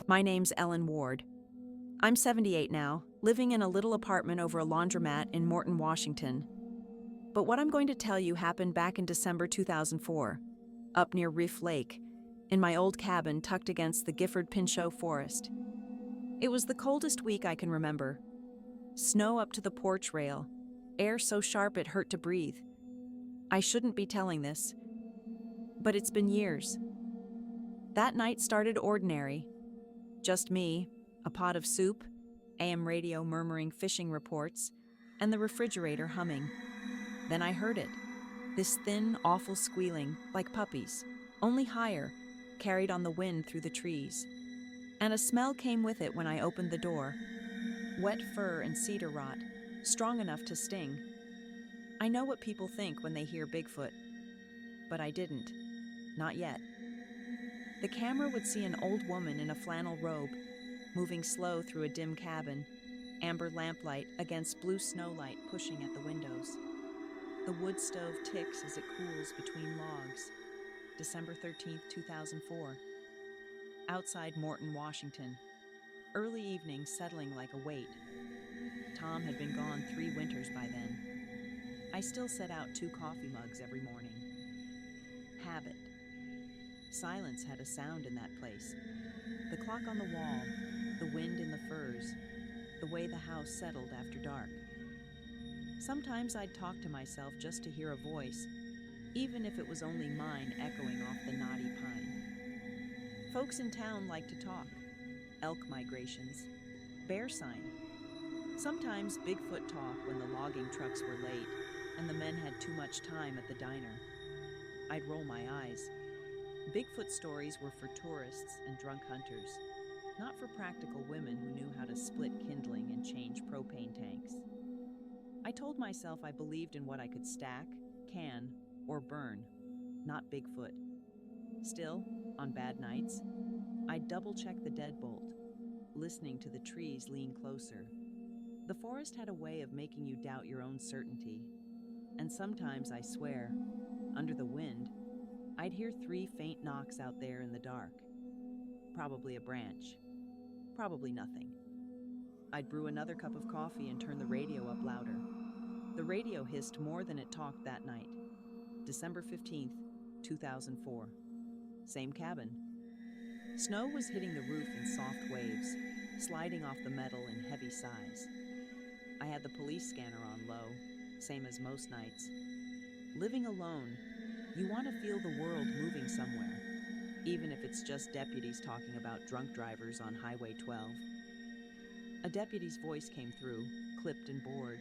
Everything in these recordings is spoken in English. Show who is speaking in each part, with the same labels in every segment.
Speaker 1: My name's Ellen Ward. I'm 78 now, living in a little apartment over a laundromat in Morton, Washington. But what I'm going to tell you happened back in December 2004, up near Riffe Lake, in my old cabin tucked against the Gifford Pinchot forest. It was the coldest week I can remember. Snow up to the porch rail, air so sharp it hurt to breathe. I shouldn't be telling this, but it's been years. That night started ordinary. Just me, a pot of soup, AM radio murmuring fishing reports, and the refrigerator humming. Then I heard it. This thin, awful squealing, like puppies, only higher, carried on the wind through the trees. And a smell came with it when I opened the door. Wet fur and cedar rot, strong enough to sting. I know what people think when they hear Bigfoot, but I didn't. Not yet. The camera would see an old woman in a flannel robe, moving slow through a dim cabin, amber lamplight against blue snowlight pushing at the windows. The wood stove ticks as it cools between logs. December 13th, 2004. Outside Morton, Washington. Early evening settling like a weight. Tom had been gone 3 winters by then. I still set out 2 coffee mugs every morning. Habit. Silence had a sound in that place. The clock on the wall, the wind in the firs, the way the house settled after dark. Sometimes I'd talk to myself just to hear a voice, even if it was only mine echoing off the knotty pine. Folks in town like to talk. Elk migrations, bear sign. Sometimes Bigfoot talk when the logging trucks were late and the men had too much time at the diner. I'd roll my eyes. Bigfoot stories were for tourists and drunk hunters, not for practical women who knew how to split kindling and change propane tanks. I told myself I believed in what I could stack, can, or burn, not Bigfoot. Still, on bad nights, I'd double-check the deadbolt, listening to the trees lean closer. The forest had a way of making you doubt your own certainty, and sometimes, I swear, under the wind, I'd hear 3 faint knocks out there in the dark. Probably a branch. Probably nothing. I'd brew another cup of coffee and turn the radio up louder. The radio hissed more than it talked that night. December 15th, 2004. Same cabin. Snow was hitting the roof in soft waves, sliding off the metal in heavy sighs. I had the police scanner on low, same as most nights. Living alone, you want to feel the world moving somewhere, even if it's just deputies talking about drunk drivers on Highway 12. A deputy's voice came through, clipped and bored,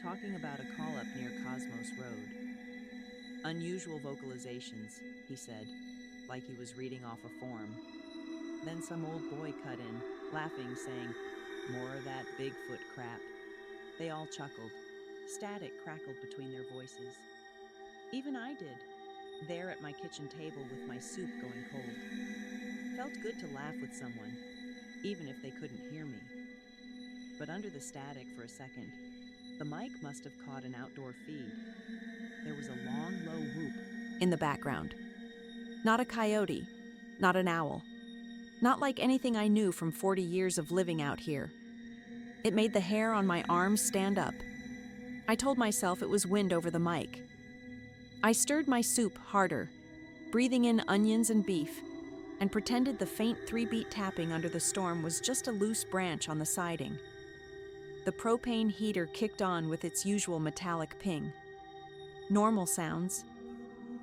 Speaker 1: talking about a call-up near Cosmos Road. Unusual vocalizations, he said, like he was reading off a form. Then some old boy cut in, laughing, saying, "More of that Bigfoot crap." They all chuckled. Static crackled between their voices. Even I did, there at my kitchen table with my soup going cold. Felt good to laugh with someone, even if they couldn't hear me. But under the static for a second, the mic must have caught an outdoor feed. There was a long, low whoop in the background. Not a coyote, not an owl. Not like anything I knew from 40 years of living out here. It made the hair on my arms stand up. I told myself it was wind over the mic. I stirred my soup harder, breathing in onions and beef, and pretended the faint 3-beat tapping under the storm was just a loose branch on the siding. The propane heater kicked on with its usual metallic ping. Normal sounds.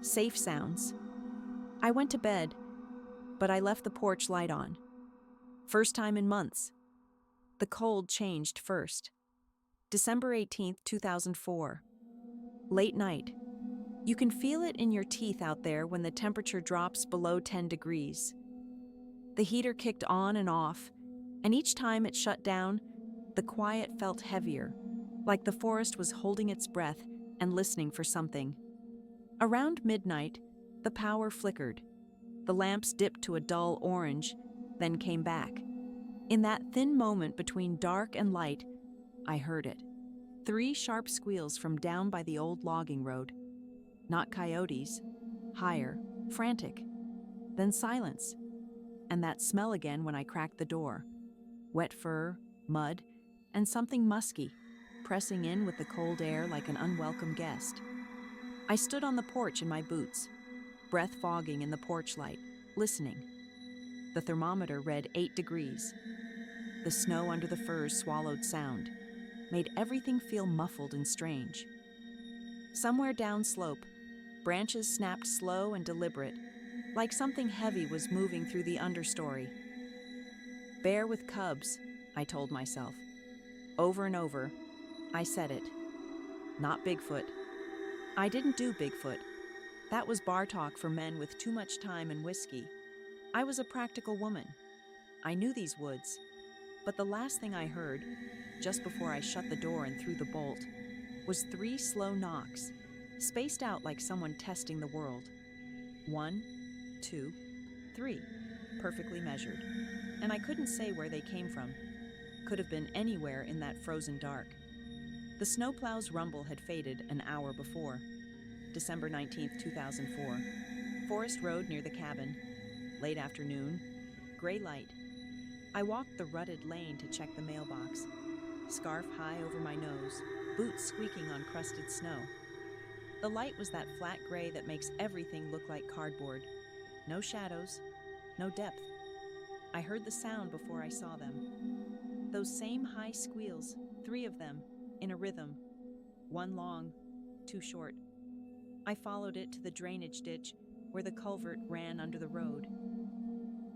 Speaker 1: Safe sounds. I went to bed, but I left the porch light on. First time in months. The cold changed first. December 18th, 2004. Late night. You can feel it in your teeth out there when the temperature drops below 10 degrees. The heater kicked on and off, and each time it shut down, the quiet felt heavier, like the forest was holding its breath and listening for something. Around midnight, the power flickered. The lamps dipped to a dull orange, then came back. In that thin moment between dark and light, I heard it. 3 sharp squeals from down by the old logging road. Not coyotes. Higher, frantic. Then silence. and that smell again when I cracked the door. Wet fur, mud, and something musky, pressing in with the cold air like an unwelcome guest. I stood on the porch in my boots, breath fogging in the porch light, listening. The thermometer read 8 degrees. The snow under the firs swallowed sound, made everything feel muffled and strange. Somewhere downslope, branches snapped slow and deliberate, like something heavy was moving through the understory. Bear with cubs, I told myself. Over and over, I said it. Not Bigfoot. I didn't do Bigfoot. That was bar talk for men with too much time and whiskey. I was a practical woman. I knew these woods. But the last thing I heard, just before I shut the door and threw the bolt, was 3 slow knocks, spaced out like someone testing the world. 1, 2, 3, perfectly measured. And I couldn't say where they came from. Could have been anywhere in that frozen dark. The snowplow's rumble had faded an hour before. December 19th, 2004. Forest Road near the cabin. Late afternoon. Gray light. I walked the rutted lane to check the mailbox. Scarf high over my nose, boots squeaking on crusted snow. The light was that flat gray that makes everything look like cardboard. No shadows, no depth. I heard the sound before I saw them. Those same high squeals, 3 of them, in a rhythm. 1 long, 2 short. I followed it to the drainage ditch where the culvert ran under the road.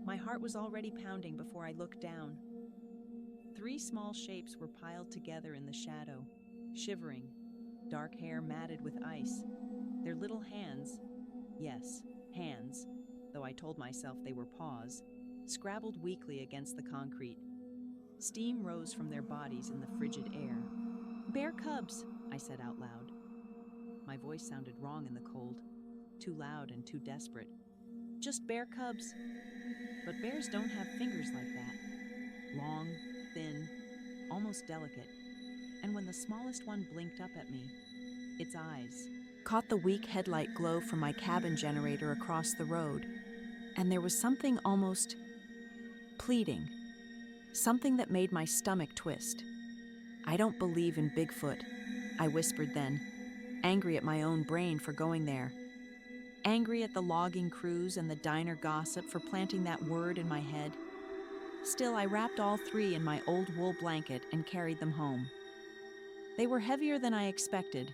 Speaker 1: My heart was already pounding before I looked down. 3 small shapes were piled together in the shadow, shivering, dark hair matted with ice. Their little hands, yes, hands, though I told myself they were paws, scrabbled weakly against the concrete. Steam rose from their bodies in the frigid air. "Bear cubs," I said out loud. My voice sounded wrong in the cold, too loud and too desperate. Just bear cubs. But bears don't have fingers like that. Long, thin, almost delicate. And when the smallest one blinked up at me, its eyes caught the weak headlight glow from my cabin generator across the road, and there was something almost pleading, something that made my stomach twist. "I don't believe in Bigfoot," I whispered then, angry at my own brain for going there. Angry at the logging crews and the diner gossip for planting that word in my head. Still, I wrapped all 3 in my old wool blanket and carried them home. They were heavier than I expected,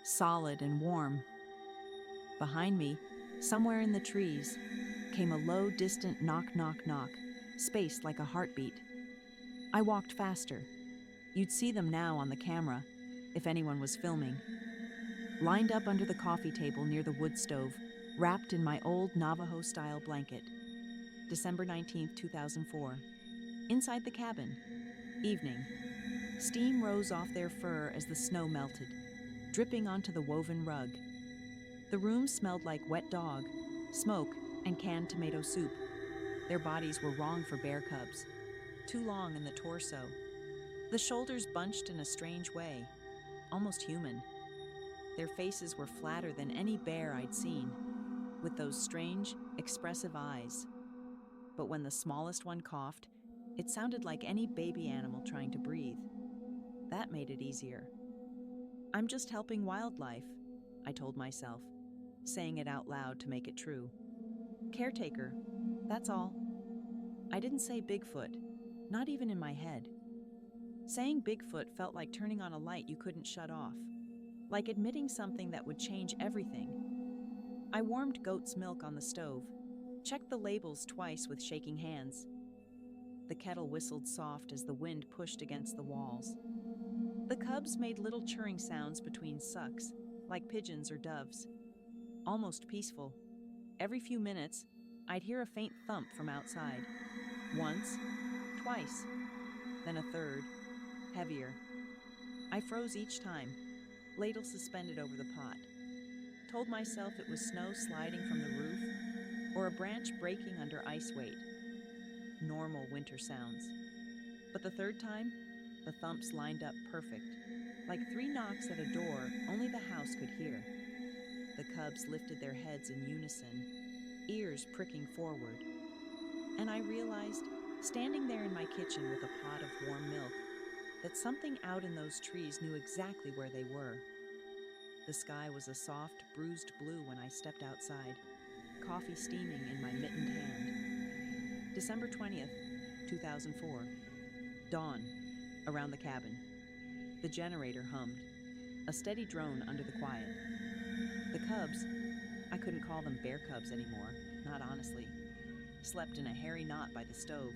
Speaker 1: solid and warm. Behind me, somewhere in the trees, came a low, distant knock, knock, knock, spaced like a heartbeat. I walked faster. You'd see them now on the camera, if anyone was filming. Lined up under the coffee table near the wood stove, wrapped in my old Navajo-style blanket. December 19th, 2004. Inside the cabin. Evening. Steam rose off their fur as the snow melted, dripping onto the woven rug. The room smelled like wet dog, smoke, and canned tomato soup. Their bodies were wrong for bear cubs. Too long in the torso. The shoulders bunched in a strange way, almost human. Their faces were flatter than any bear I'd seen, with those strange, expressive eyes. But when the smallest one coughed, it sounded like any baby animal trying to breathe. That made it easier. "I'm just helping wildlife," I told myself, saying it out loud to make it true. "Caretaker, that's all." I didn't say Bigfoot, not even in my head. Saying Bigfoot felt like turning on a light you couldn't shut off, like admitting something that would change everything. I warmed goat's milk on the stove, checked the labels twice with shaking hands. The kettle whistled soft as the wind pushed against the walls. The cubs made little churring sounds between sucks, like pigeons or doves. Almost peaceful. Every few minutes, I'd hear a faint thump from outside. Once, twice, then a third, heavier. I froze each time, ladle suspended over the pot. Told myself it was snow sliding from the roof, or a branch breaking under ice weight. Normal winter sounds. But the third time, the thumps lined up perfect, like 3 knocks at a door only the house could hear. The cubs lifted their heads in unison, ears pricking forward. And I realized, standing there in my kitchen with a pot of warm milk, that something out in those trees knew exactly where they were. The sky was a soft, bruised blue when I stepped outside, coffee steaming in my mittened hand. December 20th, 2004. Dawn, around the cabin. The generator hummed, a steady drone under the quiet. The cubs, I couldn't call them bear cubs anymore, not honestly, slept in a hairy knot by the stove.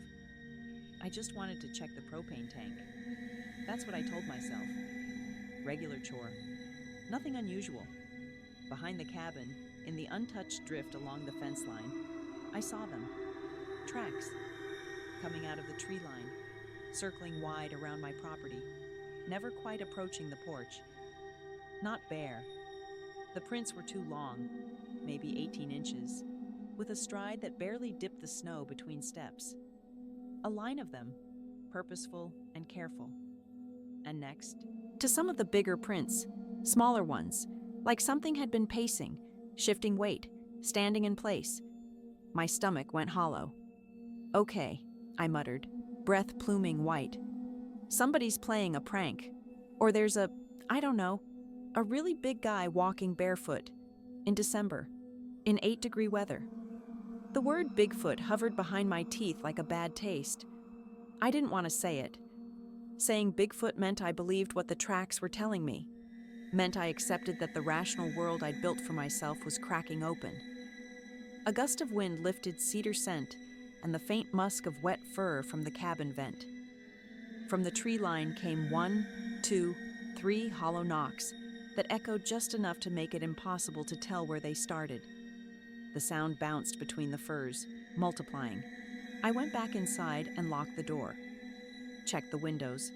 Speaker 1: I just wanted to check the propane tank. That's what I told myself. Regular chore. Nothing unusual. Behind the cabin, in the untouched drift along the fence line, I saw them. Tracks. Coming out of the tree line, circling wide around my property, never quite approaching the porch. Not bear. The prints were too long, maybe 18 inches, with a stride that barely dipped the snow between steps. A line of them, purposeful and careful. And next, to some of the bigger prints, smaller ones, like something had been pacing, shifting weight, standing in place. My stomach went hollow. Okay, I muttered, breath pluming white. Somebody's playing a prank. Or there's I don't know, a really big guy walking barefoot, in December, in 8-degree weather. The word Bigfoot hovered behind my teeth like a bad taste. I didn't want to say it. Saying Bigfoot meant I believed what the tracks were telling me, meant I accepted that the rational world I'd built for myself was cracking open. A gust of wind lifted cedar scent and the faint musk of wet fur from the cabin vent. From the tree line came 1, 2, 3 hollow knocks that echoed just enough to make it impossible to tell where they started. The sound bounced between the firs, multiplying. I went back inside and locked the door. Checked the windows.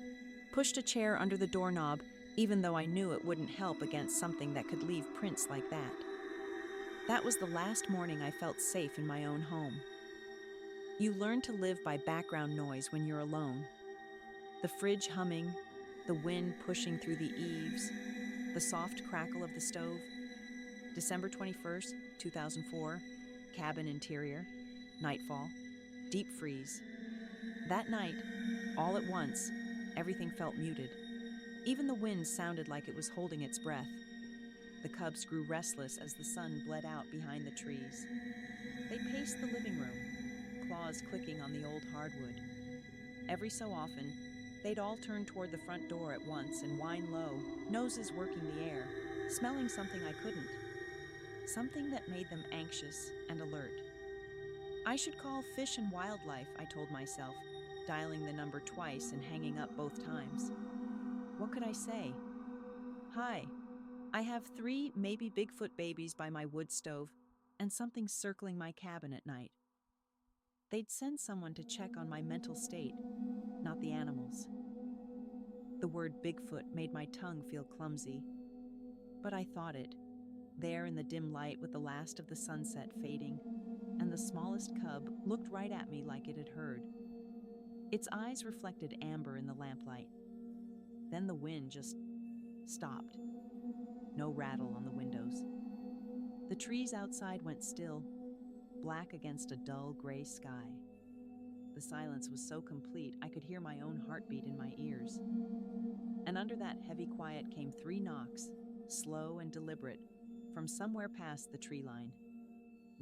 Speaker 1: Pushed a chair under the doorknob, even though I knew it wouldn't help against something that could leave prints like that. That was the last morning I felt safe in my own home. You learn to live by background noise when you're alone. The fridge humming, the wind pushing through the eaves, the soft crackle of the stove. December 21st, 2004, cabin interior, nightfall, deep freeze. That night, all at once, everything felt muted. Even the wind sounded like it was holding its breath. The cubs grew restless as the sun bled out behind the trees. They paced the living room, claws clicking on the old hardwood. Every so often, they'd all turn toward the front door at once and whine low, noses working the air, smelling something I couldn't. Something that made them anxious and alert. I should call Fish and Wildlife, I told myself, dialing the number twice and hanging up both times. What could I say? Hi, I have 3 maybe Bigfoot babies by my wood stove and something circling my cabin at night. They'd send someone to check on my mental state, not the animals. The word Bigfoot made my tongue feel clumsy, but I thought it, there in the dim light with the last of the sunset fading, and the smallest cub looked right at me like it had heard. Its eyes reflected amber in the lamplight. Then the wind just stopped. No rattle on the windows. The trees outside went still, black against a dull gray sky. The silence was so complete I could hear my own heartbeat in my ears. And under that heavy quiet came 3 knocks, slow and deliberate, from somewhere past the tree line,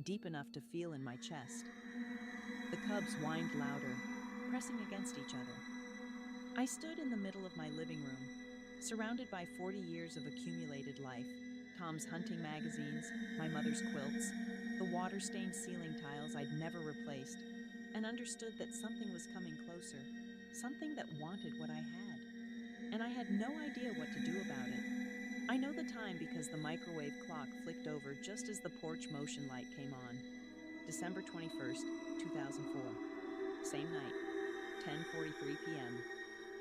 Speaker 1: deep enough to feel in my chest. The cubs whined louder, pressing against each other. I stood in the middle of my living room, surrounded by 40 years of accumulated life, Tom's hunting magazines, my mother's quilts, the water-stained ceiling tiles I'd never replaced, and understood that something was coming closer, something that wanted what I had. And I had no idea what to do about it. I know the time because the microwave clock flicked over just as the porch motion light came on. December 21st, 2004. Same night, 10:43 p.m.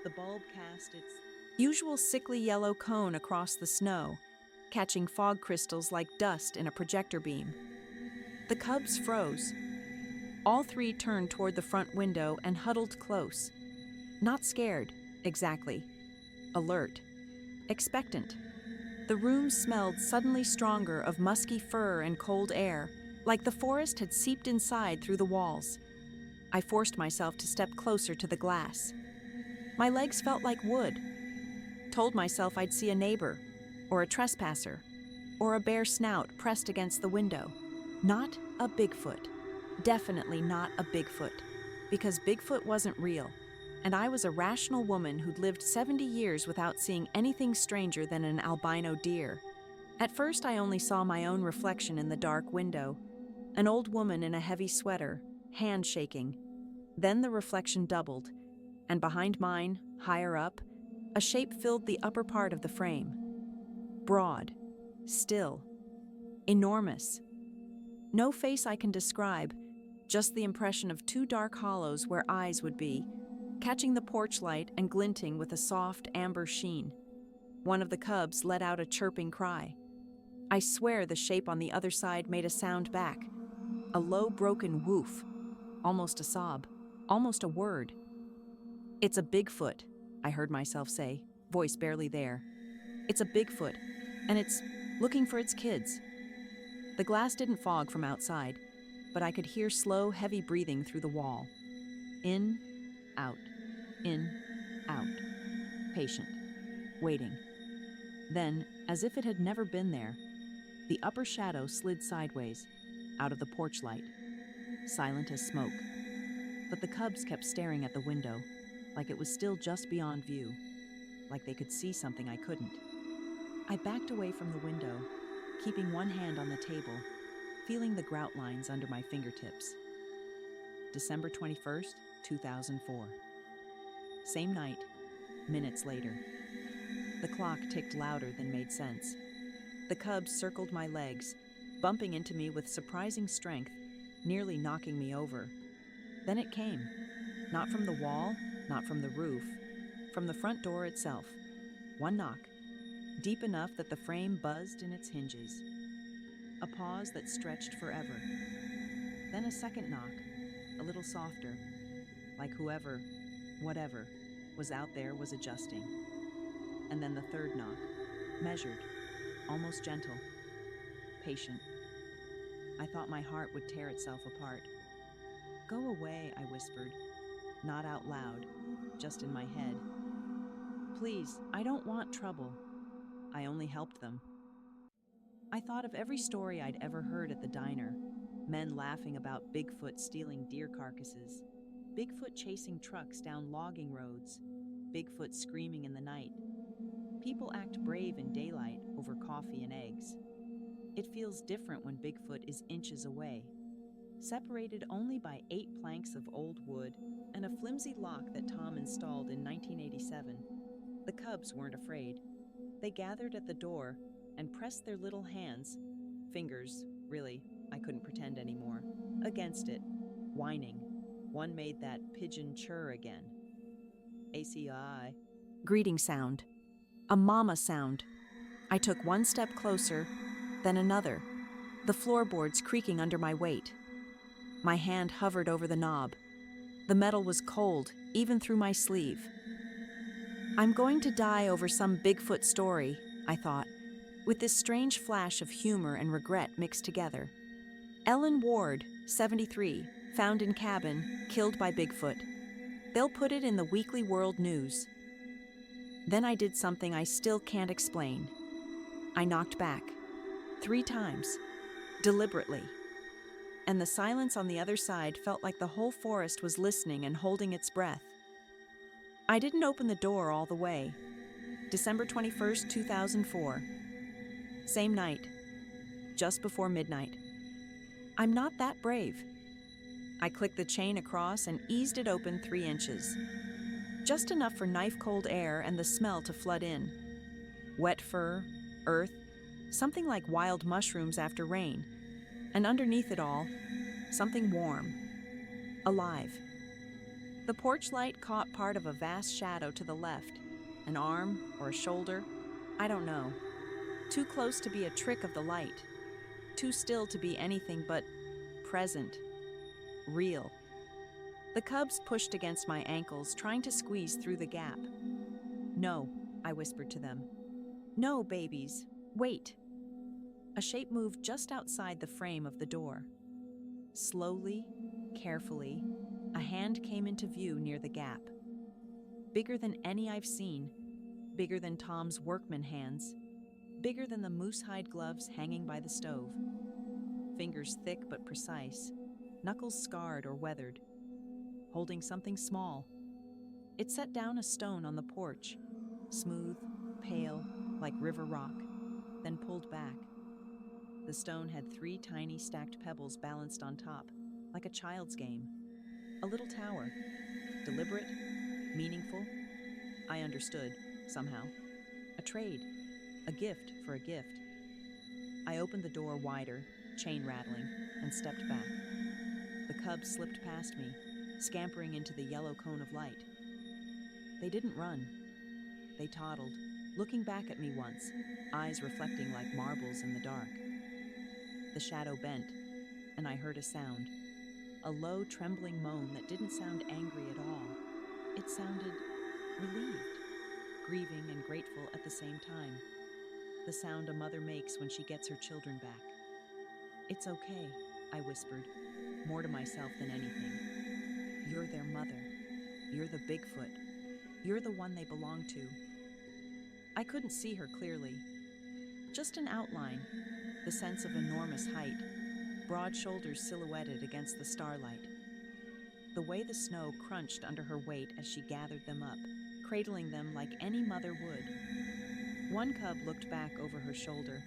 Speaker 1: The bulb cast its usual sickly yellow cone across the snow, catching fog crystals like dust in a projector beam. The cubs froze. All 3 turned toward the front window and huddled close. Not scared, exactly. Alert. Expectant. The room smelled suddenly stronger of musky fur and cold air, like the forest had seeped inside through the walls. I forced myself to step closer to the glass. My legs felt like wood. Told myself I'd see a neighbor, or a trespasser, or a bare snout pressed against the window. Not a Bigfoot. Definitely not a Bigfoot, because Bigfoot wasn't real, and I was a rational woman who'd lived 70 years without seeing anything stranger than an albino deer. At first, I only saw my own reflection in the dark window, an old woman in a heavy sweater, hand shaking. Then the reflection doubled, and behind mine, higher up, a shape filled the upper part of the frame. Broad, still, enormous. No face I can describe, just the impression of two dark hollows where eyes would be, catching the porch light and glinting with a soft amber sheen. One of the cubs let out a chirping cry. I swear the shape on the other side made a sound back, a low broken woof, almost a sob, almost a word. "It's a Bigfoot," I heard myself say, voice barely there. "It's a Bigfoot, and it's looking for its kids." The glass didn't fog from outside, but I could hear slow, heavy breathing through the wall. In, out, in, out. Patient, waiting. Then, as if it had never been there, the upper shadow slid sideways, out of the porch light, silent as smoke. But the cubs kept staring at the window, like it was still just beyond view, like they could see something I couldn't. I backed away from the window, keeping one hand on the table, feeling the grout lines under my fingertips. December 21st, 2004. Same night, minutes later. The clock ticked louder than made sense. The cubs circled my legs, bumping into me with surprising strength, nearly knocking me over. Then it came. Not from the wall, not from the roof, from the front door itself. One knock, deep enough that the frame buzzed in its hinges. A pause that stretched forever. Then a second knock, a little softer, like whoever, whatever, was out there was adjusting. And then the third knock, measured, almost gentle, patient. I thought my heart would tear itself apart. "Go away," I whispered, not out loud, just in my head. "Please, I don't want trouble." I only helped them. I thought of every story I'd ever heard at the diner. Men laughing about Bigfoot stealing deer carcasses, Bigfoot chasing trucks down logging roads, Bigfoot screaming in the night. People act brave in daylight over coffee and eggs. It feels different when Bigfoot is inches away, separated only by 8 planks of old wood and a flimsy lock that Tom installed in 1987. The cubs weren't afraid. They gathered at the door and pressed their little hands, fingers, really, I couldn't pretend anymore, against it, whining. One made that pigeon chirr again. ACI. Greeting sound. A mama sound. I took one step closer, then another, the floorboards creaking under my weight. My hand hovered over the knob. The metal was cold, even through my sleeve. I'm going to die over some Bigfoot story, I thought, with this strange flash of humor and regret mixed together. Ellen Ward, 73, found in cabin, killed by Bigfoot. They'll put it in the Weekly World News. Then I did something I still can't explain. I knocked back, 3 times, deliberately. And the silence on the other side felt like the whole forest was listening and holding its breath. I didn't open the door all the way. December 21st, 2004. Same night, just before midnight. I'm not that brave. I clicked the chain across and eased it open 3 inches. Just enough for knife-cold air and the smell to flood in. Wet fur, earth, something like wild mushrooms after rain. And underneath it all, something warm, alive. The porch light caught part of a vast shadow to the left, an arm or a shoulder, I don't know. Too close to be a trick of the light, too still to be anything but present, real. The cubs pushed against my ankles, trying to squeeze through the gap. "No," I whispered to them. "No, babies, wait." A shape moved just outside the frame of the door. Slowly, carefully, A hand came into view near the gap. Bigger than any I've seen, bigger than Tom's workman hands, bigger than the moose-hide gloves hanging by the stove. Fingers thick but precise, knuckles scarred or weathered, holding something small. It set down a stone on the porch, smooth, pale, like river rock, then pulled back. The stone had 3 tiny stacked pebbles balanced on top, like a child's game. A little tower. Deliberate, meaningful. I understood, somehow. A trade. A gift for a gift. I opened the door wider, chain rattling, and stepped back. The cubs slipped past me, scampering into the yellow cone of light. They didn't run. They toddled, looking back at me once, eyes reflecting like marbles in the dark. The shadow bent, and I heard a sound. A low, trembling moan that didn't sound angry at all. It sounded relieved, grieving and grateful at the same time. The sound a mother makes when she gets her children back. "It's okay," I whispered, more to myself than anything. "You're their mother. You're the Bigfoot. You're the one they belong to." I couldn't see her clearly. Just an outline, the sense of enormous height, broad shoulders silhouetted against the starlight. The way the snow crunched under her weight as she gathered them up, cradling them like any mother would. One cub looked back over her shoulder,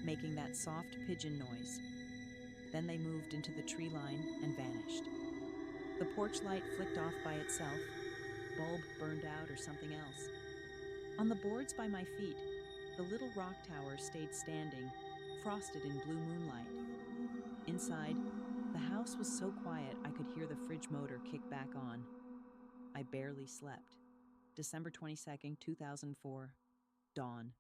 Speaker 1: making that soft pigeon noise. Then they moved into the tree line and vanished. The porch light flicked off by itself, bulb burned out or something else. On the boards by my feet, the little rock tower stayed standing, frosted in blue moonlight. Inside, the house was so quiet I could hear the fridge motor kick back on. I barely slept. December 22nd, 2004. Dawn.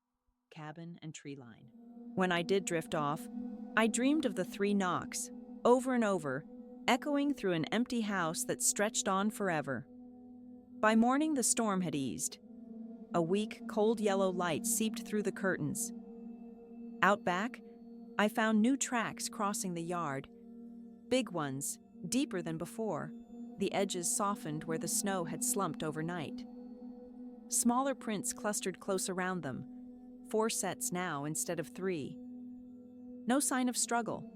Speaker 1: Cabin and tree line. When I did drift off, I dreamed of the 3 knocks, over and over, echoing through an empty house that stretched on forever. By morning, the storm had eased. A weak, cold yellow light seeped through the curtains. Out back, I found new tracks crossing the yard. Big ones, deeper than before, the edges softened where the snow had slumped overnight. Smaller prints clustered close around them, 4 sets now instead of 3. No sign of struggle,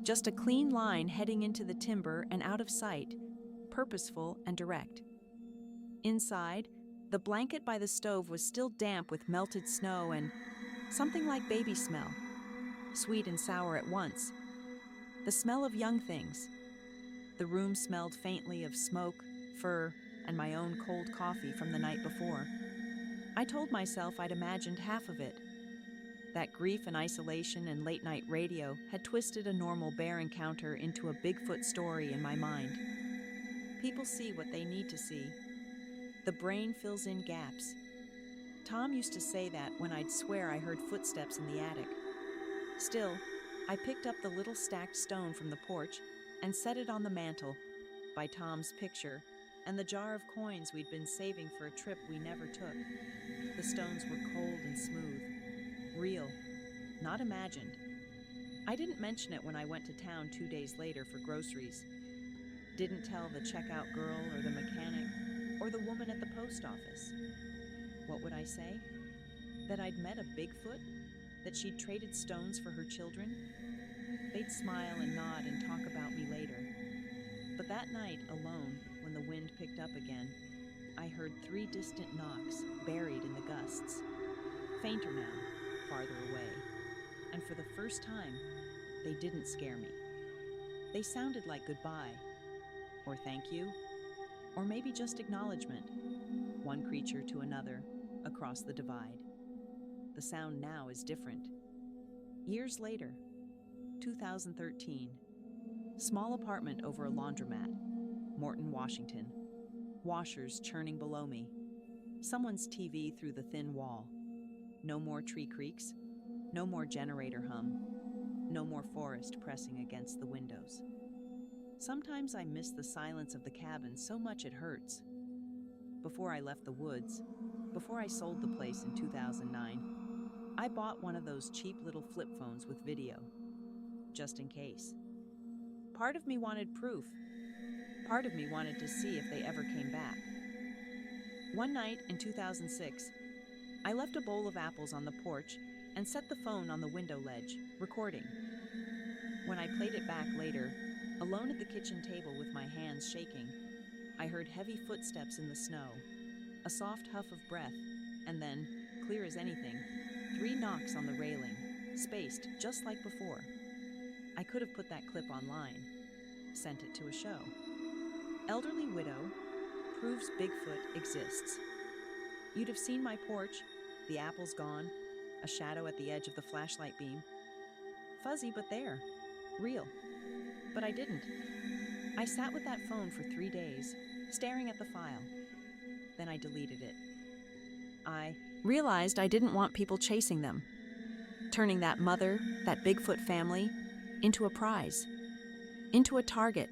Speaker 1: just a clean line heading into the timber and out of sight, purposeful and direct. Inside, the blanket by the stove was still damp with melted snow and something like baby smell, sweet and sour at once. The smell of young things. The room smelled faintly of smoke, fur, and my own cold coffee from the night before. I told myself I'd imagined half of it. That grief and isolation and late-night radio had twisted a normal bear encounter into a Bigfoot story in my mind. People see what they need to see. The brain fills in gaps. Tom used to say that when I'd swear I heard footsteps in the attic. Still, I picked up the little stacked stone from the porch and set it on the mantel, by Tom's picture, and the jar of coins we'd been saving for a trip we never took. The stones were cold and smooth. Real, not imagined. I didn't mention it when I went to town 2 days later for groceries. Didn't tell the checkout girl or the mechanic or the woman at the post office. What would I say? That I'd met a Bigfoot? That she'd traded stones for her children? They'd smile and nod and talk about me later. But that night, alone, when the wind picked up again, I heard 3 distant knocks buried in the gusts. Fainter now, farther away. And for the first time, they didn't scare me. They sounded like goodbye, or thank you, or maybe just acknowledgement, one creature to another across the divide. The sound now is different. Years later, 2013, small apartment over a laundromat, Morton, Washington. Washers churning below me. Someone's TV through the thin wall. No more tree creaks. No more generator hum. No more forest pressing against the windows. Sometimes I miss the silence of the cabin so much it hurts. Before I left the woods, before I sold the place in 2009, I bought one of those cheap little flip phones with video, just in case. Part of me wanted proof. Part of me wanted to see if they ever came back. One night in 2006, I left a bowl of apples on the porch and set the phone on the window ledge, recording. When I played it back later, alone at the kitchen table with my hands shaking, I heard heavy footsteps in the snow, a soft huff of breath, and then, clear as anything, 3 knocks on the railing, spaced just like before. I could have put that clip online, sent it to a show. Elderly widow proves Bigfoot exists. You'd have seen my porch, the apples gone, a shadow at the edge of the flashlight beam. Fuzzy, but there. Real. But I didn't. I sat with that phone for 3 days, staring at the file. Then I deleted it. I realized I didn't want people chasing them, turning that mother, that Bigfoot family, into a prize, into a target.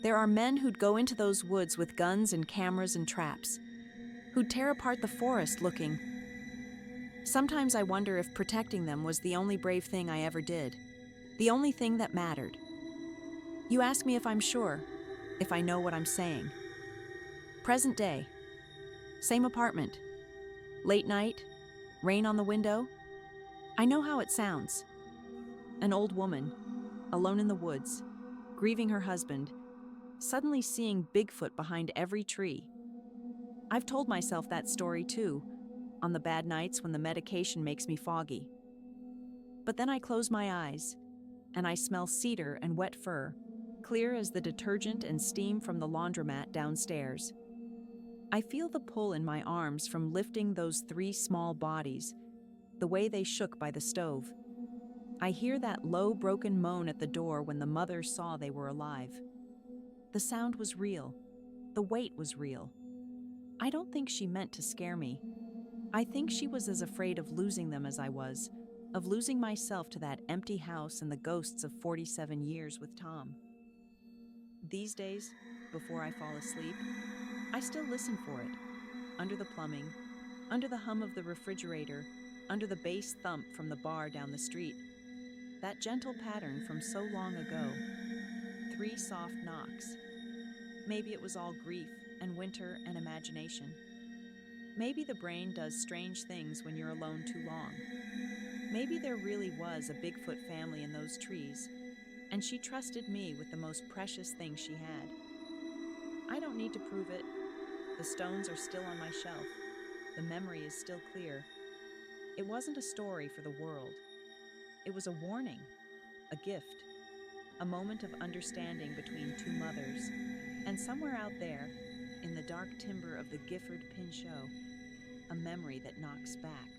Speaker 1: There are men who'd go into those woods with guns and cameras and traps, who'd tear apart the forest looking. Sometimes I wonder if protecting them was the only brave thing I ever did, the only thing that mattered. You ask me if I'm sure, if I know what I'm saying. Present day, same apartment, late night, rain on the window. I know how it sounds. An old woman, alone in the woods, grieving her husband, suddenly seeing Bigfoot behind every tree. I've told myself that story too, on the bad nights when the medication makes me foggy. But then I close my eyes, and I smell cedar and wet fur, clear as the detergent and steam from the laundromat downstairs. I feel the pull in my arms from lifting those 3 small bodies, the way they shook by the stove. I hear that low, broken moan at the door when the mother saw they were alive. The sound was real. The weight was real. I don't think she meant to scare me. I think she was as afraid of losing them as I was, of losing myself to that empty house and the ghosts of 47 years with Tom. These days, before I fall asleep, I still listen for it, under the plumbing, under the hum of the refrigerator, under the bass thump from the bar down the street. That gentle pattern from so long ago. 3 soft knocks. Maybe it was all grief and winter and imagination. Maybe the brain does strange things when you're alone too long. Maybe there really was a Bigfoot family in those trees, and she trusted me with the most precious thing she had. I don't need to prove it. The stones are still on my shelf. The memory is still clear. It wasn't a story for the world. It was a warning, a gift, a moment of understanding between 2 mothers, and somewhere out there, in the dark timber of the Gifford Pinchot, a memory that knocks back.